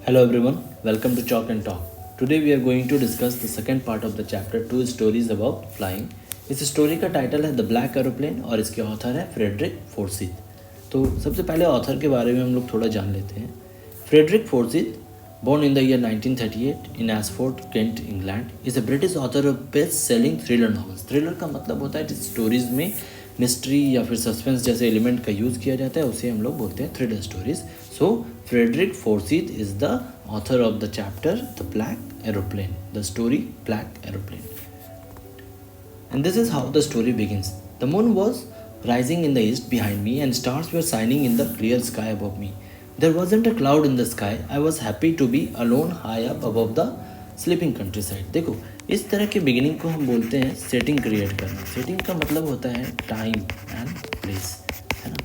Hello everyone, welcome to Chalk and Talk. Today we are going to discuss the second part of the chapter Two Stories About Flying. इस story का title है the black aeroplane और इसके author है Frederick Forsythe. तो सबसे पहले author के बारे में हम लोग थोड़ा जान लेते हैं. Frederick Forsyth, born in the year 1938 in Ashford, Kent, England, is a British author of best-selling thriller novels. Thriller का मतलब होता है जिस स्टोरीज में मिस्ट्री या फिर सस्पेंस जैसे एलिमेंट का यूज़ किया जाता है उसे हम लोग बोलते हैं thriller stories. So Frederick Forsyth is the author of the chapter the black aeroplane, the story black aeroplane. And this is how the story begins. The moon was rising in the east behind me and stars were shining in the clear sky above me. There wasn't a cloud in the sky. I was happy to be alone high up above the sleeping countryside. देखो, इस तरह के beginning को हम बोलते हैं setting create करना. Setting का मतलब होता है टाइम एंड प्लेस, है ना,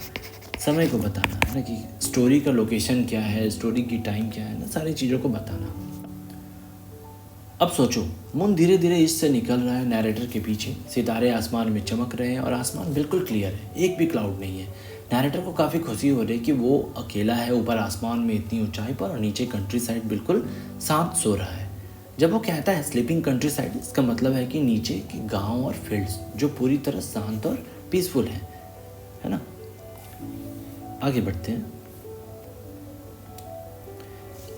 समय को बताना, है ना, कि स्टोरी का लोकेशन क्या है, स्टोरी की टाइम क्या है ना, सारी चीज़ों को बताना. अब सोचो, मून धीरे धीरे ईस्ट से निकल रहा है नैरेटर के पीछे. सितारे आसमान में चमक रहे हैं और आसमान बिल्कुल क्लियर है, एक भी क्लाउड नहीं है. नैरेटर को काफ़ी खुशी हो रही है कि वो अकेला है ऊपर आसमान में इतनी ऊंचाई पर और नीचे कंट्री साइड बिल्कुल शांत सो रहा है. जब वो कहता है स्लीपिंग कंट्री साइड, इसका मतलब है कि नीचे के गाँव और फील्ड्स जो पूरी तरह शांत और पीसफुल है ना. आगे बढ़ते हैं.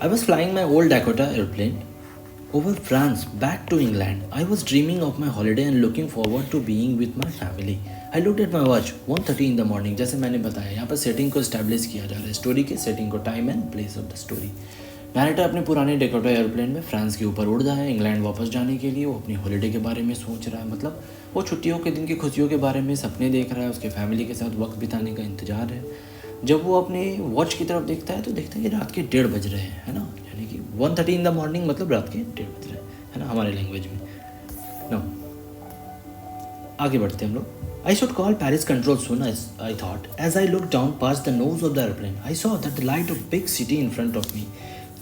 I was flying my old Dakota airplane over France back to England. I was dreaming of my holiday and looking forward to being with my family. I looked at my watch, 1:30 in the morning. जैसे मैंने बताया, यहाँ पर setting को establish किया जा रहा है, स्टोरी के सेटिंग को, time and place of the story. Narrator अपने पुराने डेकोटा एयरप्लेन में फ्रांस के ऊपर उड़ रहा है इंग्लैंड वापस जाने के लिए. वो अपनी हॉलीडे के बारे में सोच रहा है, मतलब वो छुट्टियों के दिन की खुशियों के बारे में सपने देख रहा है, उसके फैमिली के साथ वक्त बिताने का इंतजार है. जब वो अपने वॉच की तरफ देखता है तो देखता है कि रात के 1:30 बज रहे हैं, है ना, यानी कि 1:30 इन द मॉर्निंग मतलब रात के 1:30 बज रहे हैं, है ना, हमारे लैंग्वेज में. नो, आगे बढ़ते हैं हम लोग. I should call Paris control soon, I thought as I look down past the nose of the airplane. I saw that the light of big city in front of me.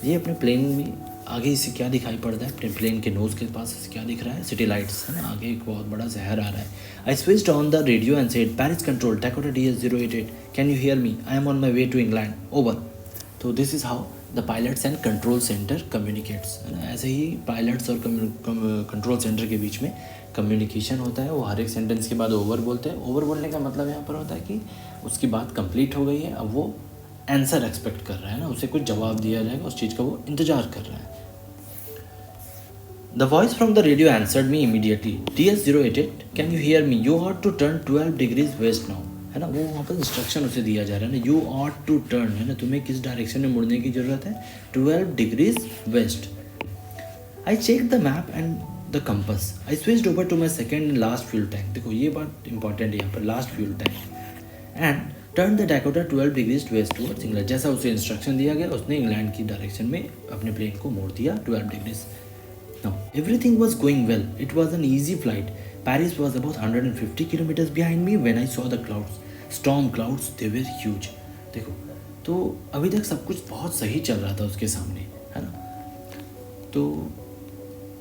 ये अपने plane में आगे इसे क्या दिखाई पड़ रहा है, अपने प्लेन के नोज के पास इसे क्या दिख रहा है, सिटी लाइट्स, है ना, आगे एक बहुत बड़ा शहर आ रहा है. I switched on the radio and said Paris control Dakota DS-088, can you hear me, I am on my way to England, over. तो this is how the pilots and control centre communicates, है ना. ऐसे ही pilots और control centre के बीच में communication होता है. वो हर एक सेंटेंस के बाद ओवर बोलते हैं. ओवर बोलने का मतलब यहाँ पर होता है कि उसकी बात कंप्लीट हो गई है, अब वो आंसर एक्सपेक्ट कर रहा है ना, उसे कुछ जवाब दिया जाएगा, उस चीज़ का वो इंतजार कर रहा है. The voice from the radio answered me immediately. DS-088, can you hear me? You ought to turn 12 degrees west now. है ना, वो वहाँ पर इंस्ट्रक्शन उसे दिया जा रहा है ना, you ought to turn, है ना, तुम्हें किस डायरेक्शन में मुड़ने की ज़रूरत है, 12 degrees west. I checked the map and the compass. I switched over to my second and last fuel tank. देखो ये बात इंपॉर्टेंट है यहाँ पर, last fuel tank. And turned the Dakota 12 degrees west towards England. जैसा उसे instruction दिया गया उसने इंग्लैंड की डायरेक्शन में अपने प्लेन को मोड़ दिया 12 degrees. Now, everything was going well. It was an easy flight. Paris was about 150 kilometers behind me when I saw the clouds. Storm clouds, they were huge. देखो, तो अभी तक सब कुछ बहुत सही चल रहा था उसके सामने, है ना. तो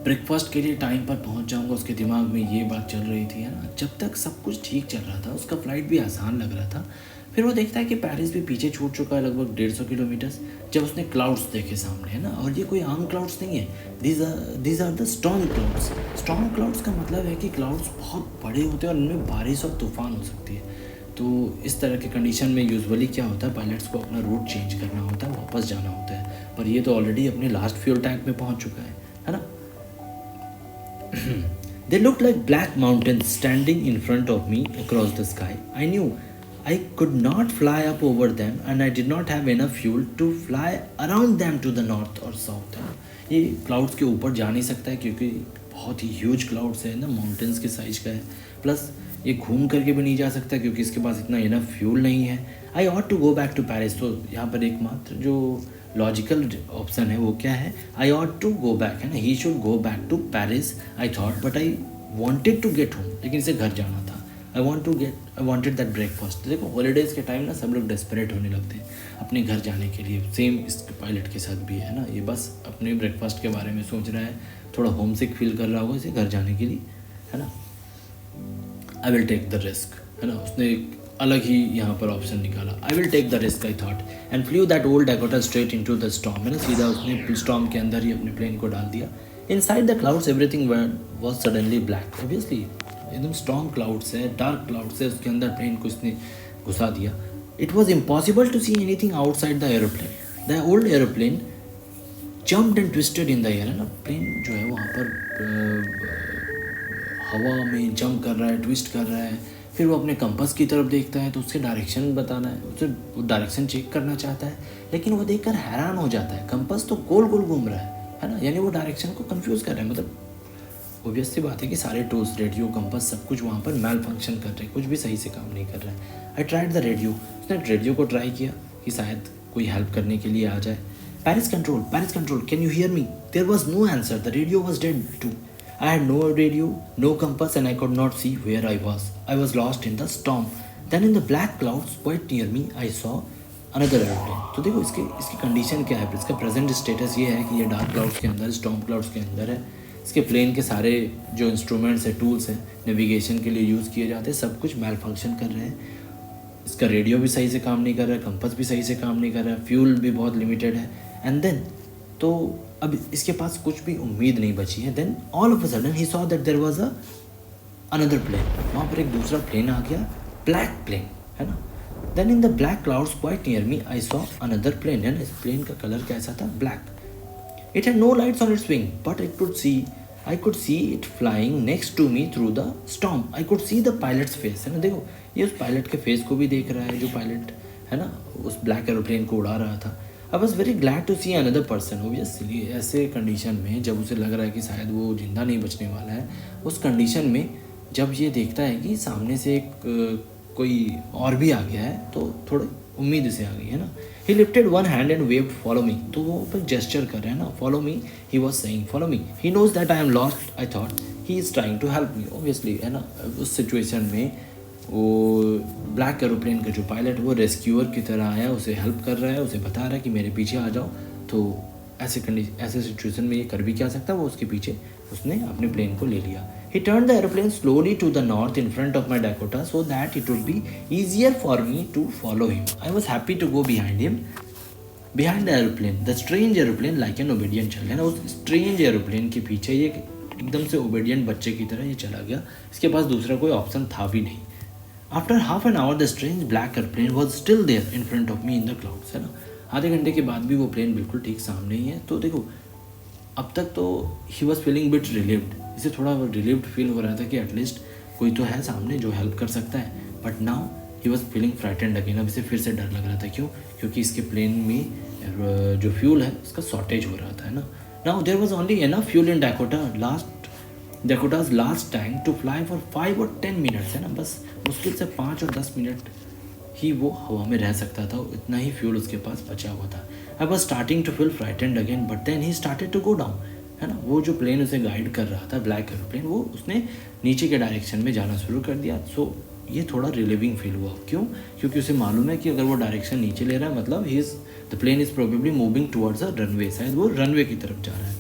ब्रेकफास्ट के लिए टाइम पर पहुंच जाऊंगा, उसके दिमाग में ये बात चल रही थी, है ना. जब तक सब कुछ ठीक चल रहा था, उसका फ्लाइट भी आसान लग रहा था. फिर वो देखता है कि पेरिस भी पीछे छूट चुका है लगभग 150 किलोमीटर्स, जब उसने क्लाउड्स देखे सामने, है ना. और ये कोई आम क्लाउड्स नहीं है, these are the storm clouds. Storm clouds का मतलब है कि क्लाउड्स बहुत बड़े होते हैं और उनमें बारिश और तूफान हो सकती है. तो इस तरह के कंडीशन में यूजुअली क्या होता है, पायलट्स को अपना रूट चेंज करना होता है, वापस जाना होता है. पर ये तो ऑलरेडी अपने लास्ट फ्यूल टैंक में पहुँच चुका है ना. They looked like black mountains standing in front of me across the sky. I knew I could not fly up over them and I did not have enough fuel to fly around them to the north or south. ये clouds के ऊपर जा नहीं सकता है क्योंकि बहुत ही huge clouds है ना, माउंटेन्स के साइज का है. प्लस ये घूम करके भी नहीं जा सकता क्योंकि इसके पास इतना इनफ फ्यूल नहीं है. I ought to go back to Paris. तो यहाँ पर एकमात्र जो लॉजिकल ऑप्शन है वो क्या है, I ought to go back, है ना. He should go back to Paris I thought, but I wanted to get home. लेकिन इसे घर जाना था. I wanted that breakfast. देखो हॉलीडेज़ के टाइम ना सब लोग डेस्परेट होने लगते हैं अपने घर जाने के लिए. सेम इस पायलट के साथ भी है ना, ये बस अपने ब्रेकफास्ट के बारे में सोच रहा है, थोड़ा होम सिक फील कर रहा होगा इसे घर जाने के लिए, है ना. I will take the risk, है ना. उसने अलग ही यहाँ पर ऑप्शन निकाला. I will take the risk I thought and flew that old Dakota straight into the storm. है ना, सीधा उसने स्टॉर्म के अंदर ही अपने प्लेन को डाल दिया. Inside the clouds everything was suddenly black. Obviously एकदम स्ट्रॉन्ग क्लाउड्स है, डार्क क्लाउड्स है, उसके अंदर प्लेन को इसने घुसा दिया. It was impossible to see anything outside the aeroplane. The old aeroplane jumped and twisted in the air. है ना, प्लेन जो है वहाँ पर हवा में जंप कर रहा है, ट्विस्ट कर रहा है. फिर वो अपने कंपास की तरफ देखता है तो उसके डायरेक्शन बताना है, उसे वो डायरेक्शन चेक करना चाहता है, लेकिन वो देखकर हैरान हो जाता है. कंपास तो गोल गोल घूम रहा है ना, यानी वो डायरेक्शन को कंफ्यूज कर रहा है. मतलब ऑब्वियस सी बात है कि सारे टूल्स, रेडियो, कंपास, सब कुछ वहाँ पर मैल फंक्शन कर रहे हैं, कुछ भी सही से काम नहीं कर रहा है. I tried the radio. उसने रेडियो को ट्राई किया कि शायद कोई हेल्प करने के लिए आ जाए. Paris control, can you hear me? There was no answer. The radio was dead too. I had no radio, no compass, and I could not see where I was. I was lost in the storm. Then in the black clouds quite near me, I saw another airplane. तो देखो इसकी condition क्या है, इसका present status ये है कि ये डार्क क्लाउड्स के अंदर, स्टॉर्म क्लाउड्स के अंदर है. इसके प्लेन के सारे जो इंस्ट्रूमेंट्स है, टूल्स हैं, नेविगेशन के लिए यूज़ किए जाते हैं, सब कुछ मैल फंक्शन कर रहे हैं. इसका रेडियो भी सही से काम नहीं कर रहा है, कंपास भी सही से काम नहीं कर रहा है, फ्यूल भी बहुत लिमिटेड है. एंड देन तो अब इसके पास कुछ भी उम्मीद नहीं बची है. Then all of a sudden he saw that there was another plane. वहाँ पर एक दूसरा प्लेन आ गया, ब्लैक प्लेन, है ना. Then in the black clouds quite near me I saw another plane. है ना, इस प्लेन का कलर कैसा था? Black. It had no lights on its wing but I could see it flying next to me through the storm. I could see the pilot's face. है ना, देखो ये उस पायलट के फेस को भी देख रहा है, जो पायलट है ना उस ब्लैक एरोप्लेन को उड़ा रहा था. I was very glad to see another person. Obviously ऐसे कंडीशन में जब उसे लग रहा है कि शायद वो जिंदा नहीं बचने वाला है, उस कंडीशन में जब ये देखता है कि सामने से एक कोई और भी आ गया है, तो थोड़ी उम्मीद इसे आ गई, है ना. He lifted one hand and waved follow me. तो वो ऊपर जेस्चर कर रहे हैं ना, follow me. He was saying follow me. He knows that I am lost. I thought he is trying to help me. Obviously है ना, उस सिचुएशन में वो ब्लैक एरोप्लेन का जो पायलट वो रेस्क्यूअर की तरह आया, उसे हेल्प कर रहा है, उसे बता रहा है कि मेरे पीछे आ जाओ. तो ऐसे सिचुएशन में ये कर भी क्या सकता, वो उसके पीछे उसने अपने प्लेन को ले लिया. He turn the aeroplane slowly to the north in front of my Dakota so that it would be easier for me to follow him. I was happy to go behind him, behind the aeroplane, the strange aeroplane like an obedient child. है ना, उस strange aeroplane के पीछे ये एकदम से obedient बच्चे की तरह ये चला गया. इसके पास दूसरा कोई ऑप्शन था भी नहीं. After half an hour, the strange black airplane was still there in front of me in the clouds. है ना, आधे घंटे के बाद भी वो प्लेन बिल्कुल ठीक सामने ही है. तो देखो अब तक तो he was feeling bit relieved. इसे थोड़ा रिलीव्ड फील हो रहा था कि एटलीस्ट कोई तो है सामने जो हेल्प कर सकता है. But now he was feeling frightened again. अब इसे फिर से डर लग रहा था. क्यों? क्योंकि इसके प्लेन में जो फ्यूल है उसका शॉर्टेज हो रहा था, है ना. Now there was only enough fuel in Dakota's last tank to fly for 5 or 10 minutes. है ना, बस मुश्किल से 5 और 10 मिनट ही वो हवा में रह सकता था. इतना ही फ्यूल उसके पास बचा हुआ था. I was starting to feel frightened again but then he started to go down. है ना, वो जो प्लेन उसे गाइड कर रहा था, ब्लैक एरोप्लेन, वो उसने नीचे के डायरेक्शन में जाना शुरू कर दिया. सो ये थोड़ा रिलीविंग फील हुआ. क्यों? क्योंकि उसे मालूम है कि अगर वो डायरेक्शन नीचे ले रहा है मतलब the plane is probably moving towards a runway. शायद वो रनवे की तरफ जा रहा है.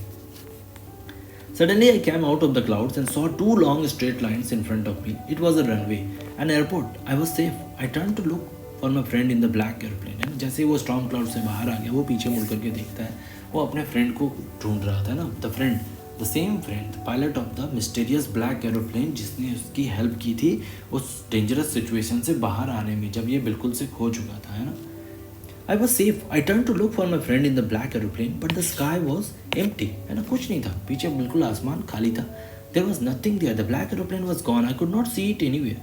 Suddenly I came out of the clouds and saw two long straight lines in front of me. It was a runway, an airport. I was safe. I turned to look for my friend in the black airplane. जैसे ही वो storm cloud से बाहर आ गया, वो पीछे मुड़ करके देखता है, वो अपने फ्रेंड को ढूंढ रहा था ना. the same friend, the pilot of the mysterious black aeroplane जिसने उसकी हेल्प की थी उस डेंजरस सिचुएशन से बाहर आने में, जब ये बिल्कुल से खो चुका था, है ना. I was safe. I turned to look for my friend in the black aeroplane, but the sky was empty. है ना, कुछ नहीं था पीछे, बिल्कुल आसमान खाली था. There was nothing there. The black aeroplane was gone. I could not see it anywhere.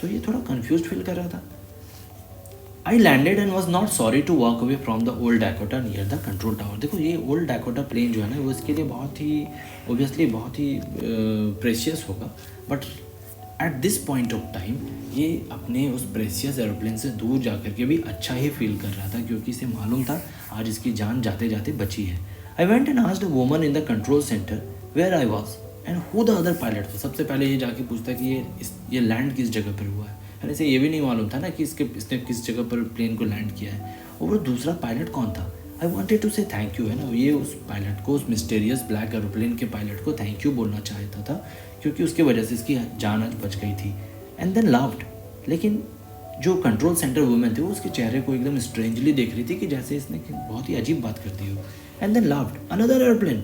तो ये थोड़ा confused फील कर रहा था. I landed and was not sorry to walk away from the old Dakota near the control tower. देखो ये old Dakota plane जो है ना, वो इसके लिए बहुत ही obviously बहुत ही precious होगा, but at this point of time ये अपने उस precious aeroplane से दूर जा कर के भी अच्छा ही फील कर रहा था, क्योंकि इसे मालूम था आज इसकी जान जाते जाते बची है. I went and asked a woman in the control center where I was and who the other pilot was. सबसे पहले ये जाके पूछता कि ये लैंड किस जगह पर हुआ है. इसे ये भी नहीं मालूम था ना कि इसने किस जगह पर प्लेन को लैंड किया है, और वो दूसरा पायलट कौन था. आई वॉन्टेड टू से थैंक यू, है ना, ये उस पायलट को, उस मिस्टीरियस ब्लैक एरोप्लेन के पायलट को थैंक यू बोलना चाहता था, क्योंकि उसकी वजह से इसकी जान आज बच गई थी. And then laughed. लेकिन जो कंट्रोल सेंटर वुमेन थी वो उसके चेहरे को एकदम स्ट्रेंजली देख रही थी कि जैसे इसने बहुत ही अजीब बात कर दी हो। And then laughed, another airplane,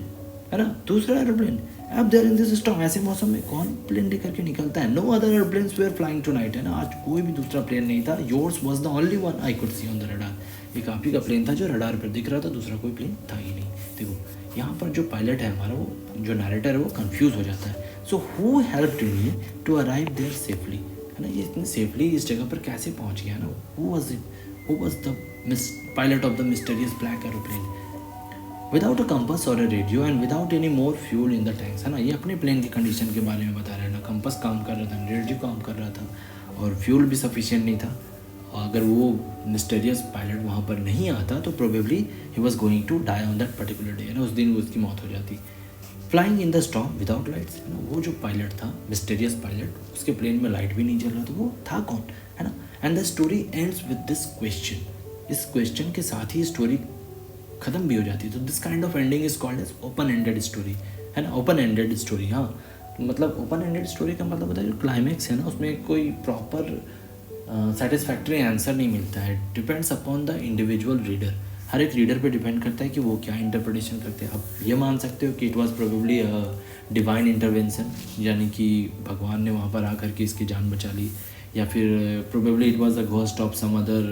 है ना, दूसरा एयरप्लेन, अब देयर इन दिस स्टॉर्म, ऐसे मौसम में कौन प्लेन लेकर के निकलता है। No other airplanes were flying tonight, है ना, आज कोई भी दूसरा प्लेन नहीं था। Yours was the only one I could see on the radar, एक आप ही का प्लेन था जो रडार पर दिख रहा था, दूसरा कोई प्लेन था ही नहीं। देखो यहाँ पर जो पायलट है हमारा, वो जो नरेटर है वो कंफ्यूज हो जाता है। So who helped me to arrive there safely, है ना, ये इतनी सेफली इस जगह पर कैसे पहुँच गया ना। Who was it, who was the pilot of the mysterious black aeroplane without a compass और a radio and without any more fuel in the tanks, है ना। ये अपने प्लेन की कंडीशन के बारे में बता रहा है ना, कंपास काम कर रहा था, रेडियो काम कर रहा था और फ्यूल भी सफिशिएंट नहीं था। अगर वो मिस्टीरियस पायलट वहाँ पर नहीं आता तो probably he was going to die on that particular day, है ना, उस दिन उसकी मौत हो जाती। Flying in the storm without lights, है ना, वो जो पायलट था मिस्टीरियस पायलट, उसके प्लेन में लाइट भी नहीं जल रहा था, वो था कौन, है ना। And the story ends with this question, इस क्वेश्चन के साथ ही स्टोरी ख़त्म भी हो जाती है। तो this kind of ending is called as open ended story, है ना, ओपन एंडेड स्टोरी। हाँ, मतलब ओपन एंडेड स्टोरी का मतलब होता है जो क्लाइमैक्स है ना, उसमें कोई प्रॉपर सेटिस्फैक्ट्री आंसर नहीं मिलता है। Depends upon the individual reader, हर एक रीडर पे डिपेंड करता है कि वो क्या इंटरप्रिटेशन करते हैं। आप ये मान सकते हो कि it was probably divine intervention, यानी कि भगवान ने वहाँ पर आकर के इसकी जान बचा ली, या फिर probably it was a ghost of some other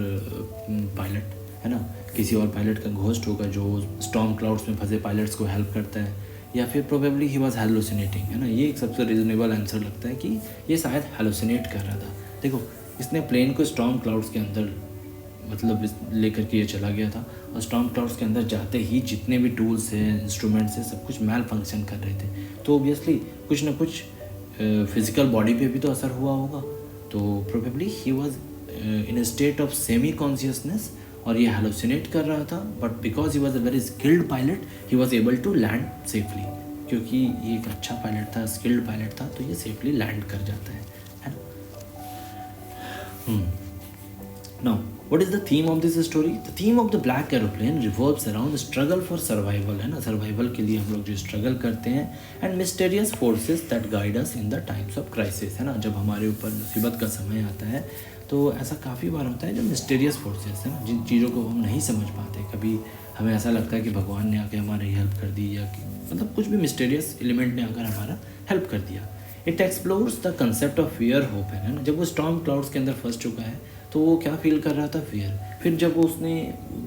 pilot, है ना, किसी और पायलट का घोस्ट होगा जो स्टॉर्म क्लाउड्स में फंसे पायलट्स को हेल्प करता है, या फिर प्रोबेबली ही वाज हेलुसिनेटिंग, है ना। ये एक सबसे रीजनेबल आंसर लगता है कि ये शायद हेलुसिनेट कर रहा था। देखो इसने प्लेन को स्टॉर्म क्लाउड्स के अंदर मतलब लेकर के ये चला गया था, और स्टॉर्म क्लाउड्स के अंदर जाते ही जितने भी टूल्स हैं, इंस्ट्रूमेंट्स हैं, सब कुछ मैल फंक्शन कर रहे थे। तो ऑब्वियसली कुछ ना कुछ फिजिकल बॉडी पे भी तो असर हुआ होगा। तो probably he was in a state of semi consciousness, और ये हेलुसिनेट कर रहा था, but because he was a very skilled pilot he was able to land safely, क्योंकि ये एक अच्छा पायलट था, स्किल्ड पायलट था, तो ये सेफली लैंड कर जाता है ना। Now what is the theme of this story? The theme of the black aeroplane revolves around struggle for survival, है ना, सर्वाइवल के लिए हम लोग जो स्ट्रगल करते हैं, and mysterious forces that guide us in the times of crisis, है ना, जब हमारे ऊपर मुसीबत का समय आता है तो ऐसा काफ़ी बार होता है जो मिस्टीरियस फोर्सेस हैं, जिन चीज़ों को हम नहीं समझ पाते। कभी हमें ऐसा लगता है कि भगवान ने आकर हमारी हेल्प कर दी, या कि मतलब कुछ भी मिस्टीरियस एलिमेंट ने आकर हमारा हेल्प कर दिया। It explores the concept of fear hope, है ना। जब वो स्टॉर्म क्लाउड्स के अंदर फंस चुका है तो वो क्या फील कर रहा था? फियर। फिर जब वो उसने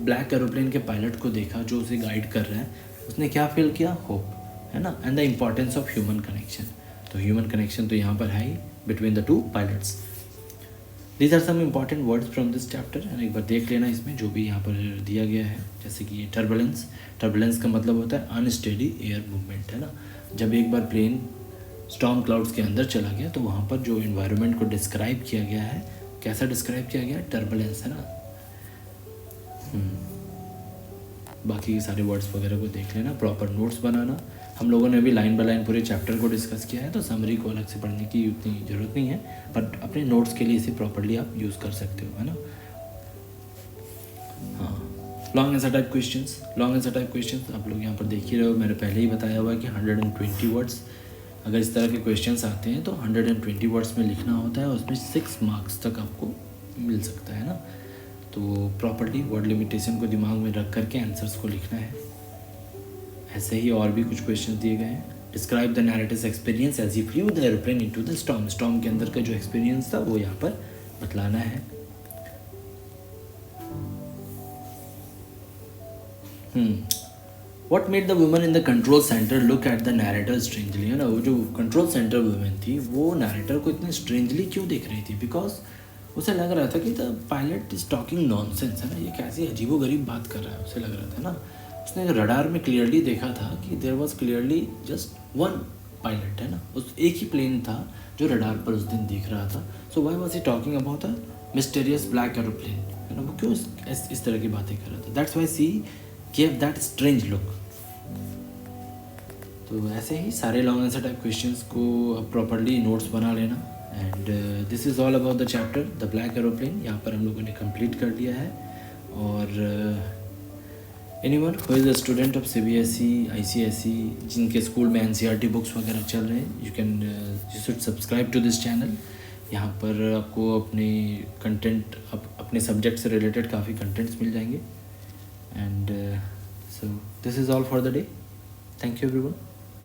ब्लैक एरोप्लेन के पायलट को देखा जो उसे गाइड कर रहा है, उसने क्या फील किया? होप, है ना, and the importance of human connection. तो ह्यूमन कनेक्शन तो यहाँ पर है ही between the two pilots. These are some important words from this chapter, and एक बार देख लेना इसमें जो भी यहाँ पर दिया गया है। जैसे कि टर्बुलेंस, टर्बुलेंस का मतलब होता है अनस्टेडी एयर मूवमेंट, है ना। जब एक बार प्लेन स्टॉर्म क्लाउड्स के अंदर चला गया तो वहाँ पर जो इन्वायरमेंट को डिस्क्राइब किया गया है, कैसा डिस्क्राइब किया गया है? टर्बुलेंस, है ना। बाकी के सारे वर्ड्स वगैरह को देख लेना, प्रॉपर नोट्स बनाना। हम लोगों ने अभी लाइन बाय लाइन पूरे चैप्टर को डिस्कस किया है, तो समरी को अलग से पढ़ने की उतनी ज़रूरत नहीं है, बट अपने नोट्स के लिए इसे प्रॉपरली आप यूज़ कर सकते हो, है ना। हाँ, long answer type questions, long answer type questions आप लोग यहाँ पर देख ही रहे हो। मैंने पहले ही बताया हुआ है कि 120 वर्ड्स अगर इस तरह के क्वेश्चंस आते हैं तो 120 वर्ड्स में लिखना होता है, और उसमें 6 मार्क्स तक आपको मिल सकता है ना। तो प्रॉपर्ली वर्ड लिमिटेशन को दिमाग में रख करके आंसर्स को लिखना है। ऐसे ही और भी कुछ क्वेश्चन दिए गए हैं। Describe the narrative's experience as he flew the aeroplane into the storm, storm के अंदर का जो एक्सपीरियंस था वो यहाँ पर बतलाना है। What made the woman in the control center look at the narrator strangely, है ना। वो जो कंट्रोल सेंटर वुमेन थी वो नैरेटर को इतने स्ट्रेंजली क्यों देख रही थी? बिकॉज उसे लग रहा था कि the pilot is talking nonsense, है ना, ये कैसी अजीबोगरीब बात कर रहा है, उसे लग रहा था ना। उसने रडार में क्लियरली देखा था कि there was clearly just one pilot, है ना, उस एक ही प्लेन था जो रडार पर उस दिन दिख रहा था। So why was he talking about a mysterious black aeroplane, है ना, वो क्यों इस तरह की बातें कर रहा था? That's why she give that strange look. तो ऐसे ही सारे लॉन्ग आंसर टाइप क्वेश्चंस को प्रॉपरली नोट्स बना लेना। And this is all about the chapter the black aeroplane. यहाँ पर हम लोगों ने कंप्लीट कर दिया है। और anyone who is a student of CBSE ICSE जिनके स्कूल में NCERT बुक्स वगैरह चल रहे हैं, you should subscribe to this channel. यहाँ पर आपको अपने कंटेंट अपने सब्जेक्ट से रिलेटेड काफ़ी कंटेंट्स मिल जाएंगे. And so this is all for the day. Thank you everyone.